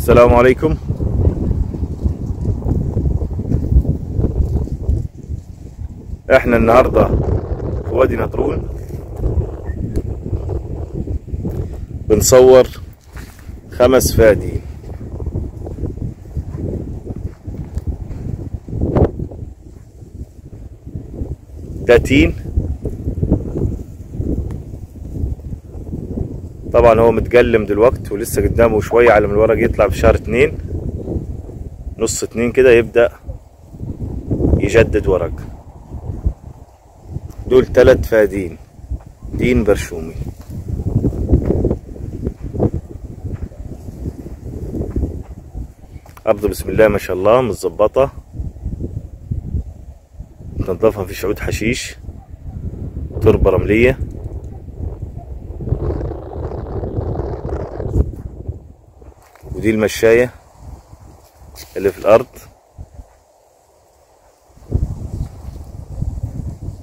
السلام عليكم. احنا النهارده في وادي نطرون بنصور 5 فدادين. ده تين، طبعا هو متجلم دلوقتي ولسه قدامه شويه على ما الورق يطلع في شهر 2 نص 2 كده يبدأ يجدد ورق. دول 3 فدادين تين برشومي. أرض بسم الله ما شاء الله متظبطة، تنظفها في عود حشيش، تربة رملية. ودي المشاية اللي في الأرض،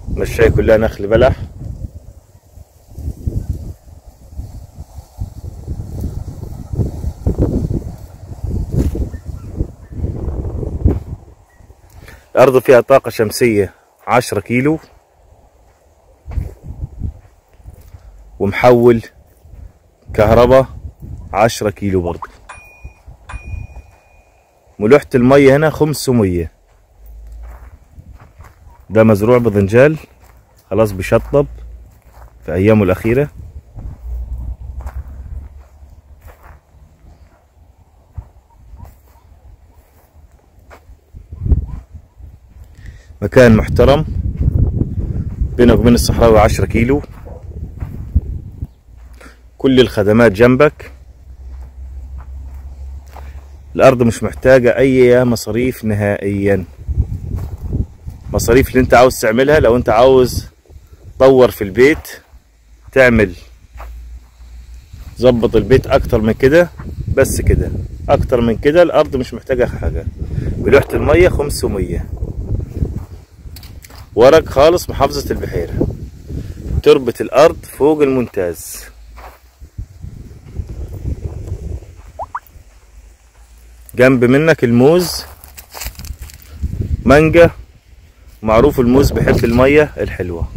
المشاية كلها نخل بلح. الأرض فيها طاقة شمسية 10 كيلو، ومحول كهرباء 10 كيلو برضه. ملوحة المية هنا 500. ده مزروع بذنجال خلاص بيشطب في أيامه الأخيرة. مكان محترم بينك وبين الصحراوي 10 كيلو، كل الخدمات جنبك. الأرض مش محتاجة أي مصاريف نهائيا. مصاريف اللي انت عاوز تعملها، لو انت عاوز تطور في البيت تعمل ظبط البيت أكتر من كده، بس كده أكتر من كده الأرض مش محتاجة حاجة. ملوحة المية 500. ورق خالص محافظة البحيرة. تربة الأرض فوق الممتاز. جنب منك الموز، مانجا، معروف الموز بيحب المية الحلوة.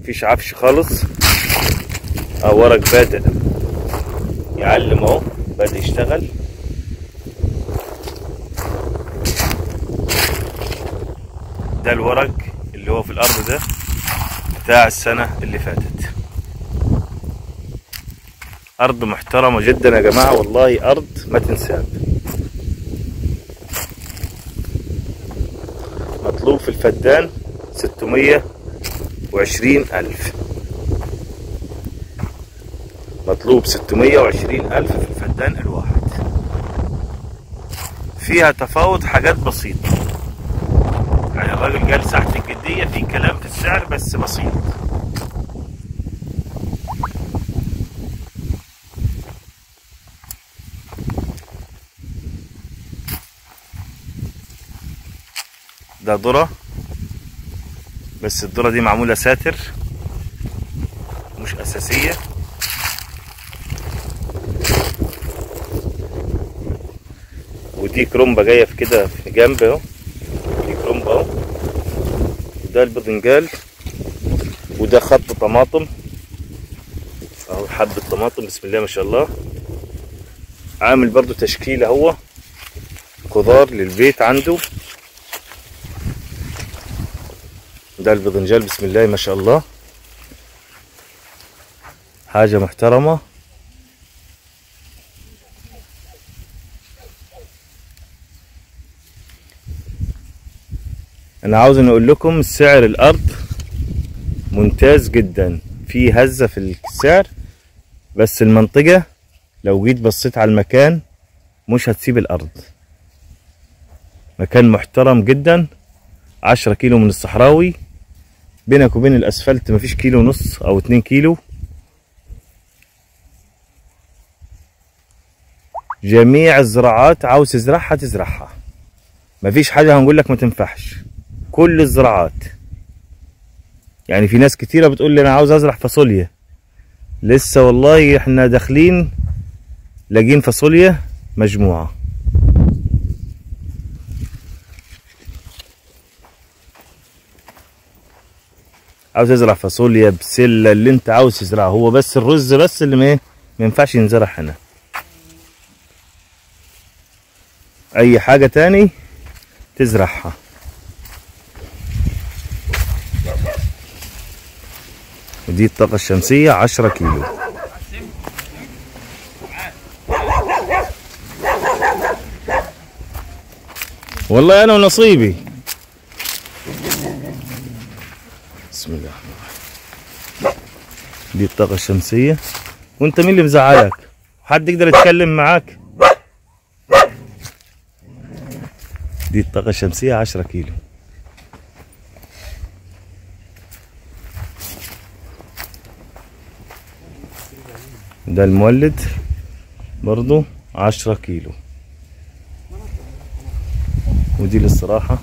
مفيش عفش خالص. ورق بادئ يعلم اهو، بادئ يشتغل. ده الورق اللي هو في الأرض ده بتاع السنة اللي فاتت. أرض محترمة جدا يا جماعة، والله أرض ما تنساب. مطلوب في الفدان 620,000. مطلوب 620,000 في الفدان الواحد. فيها تفاوت حاجات بسيطة، يعني الراجل قال ساعة الجدية في كلام في السعر بس بسيط. ده ذرة، بس الذرة دي معمولة ساتر مش أساسية. ودي كرومبة جاية في كده في جنب اهو، دي كرومبة اهو. وده البذنجال، وده خط طماطم اهو، حبة طماطم بسم الله ما شاء الله. عامل برضو تشكيلة هو خضار للبيت عنده. ده البذنجال بسم الله ما شاء الله، حاجة محترمة. انا عاوز اقول لكم سعر الارض ممتاز جدا، في هزة في السعر، بس المنطقة لو جيت بصيت على المكان مش هتسيب الارض. مكان محترم جدا، 10 كيلو من الصحراوي، بينك وبين الاسفلت مفيش كيلو ونص او 2 كيلو. جميع الزراعات عاوز تزرعها تزرعها، مفيش حاجة هنقول لك ما تنفعش. كل الزراعات، يعني في ناس كتيرة بتقول لي انا عاوز ازرع فاصوليا، لسه والله احنا داخلين لاقين فاصوليا مجموعة. عاوز ازرع فاصوليا بسلة اللي انت عاوز تزرعه، هو بس الرز بس اللي ما ينفعش ينزرع هنا. اي حاجة تاني تزرعها. ودي الطاقة الشمسية 10 كيلو. والله انا ونصيبي. بسم الله الرحمن الرحيم. دي الطاقة الشمسية. وانت مين اللي مزعلك؟ حد يقدر يتكلم معاك؟ دي الطاقة الشمسية 10 كيلو. ده المولد برضو 10 كيلو. ودي للصراحة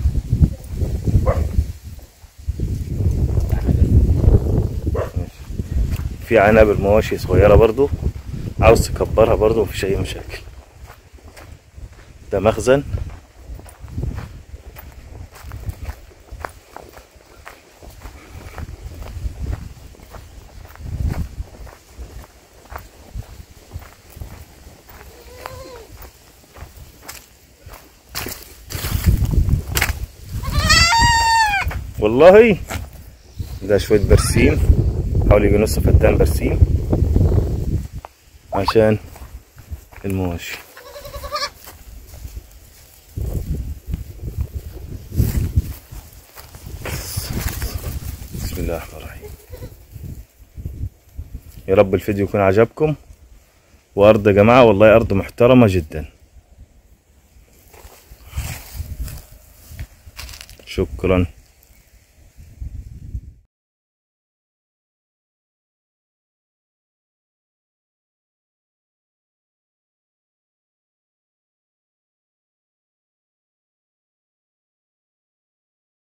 في عنب المواشي صغيرة برضو، عاوز تكبرها برضو مفيش اي مشاكل. ده مخزن. والله ده شوية برسيم، حوالي يجي نص فدان برسيم عشان المواشي. بسم الله الرحمن الرحيم. يا رب الفيديو يكون عجبكم. وارض يا جماعة والله ارض محترمة جدا. شكرا.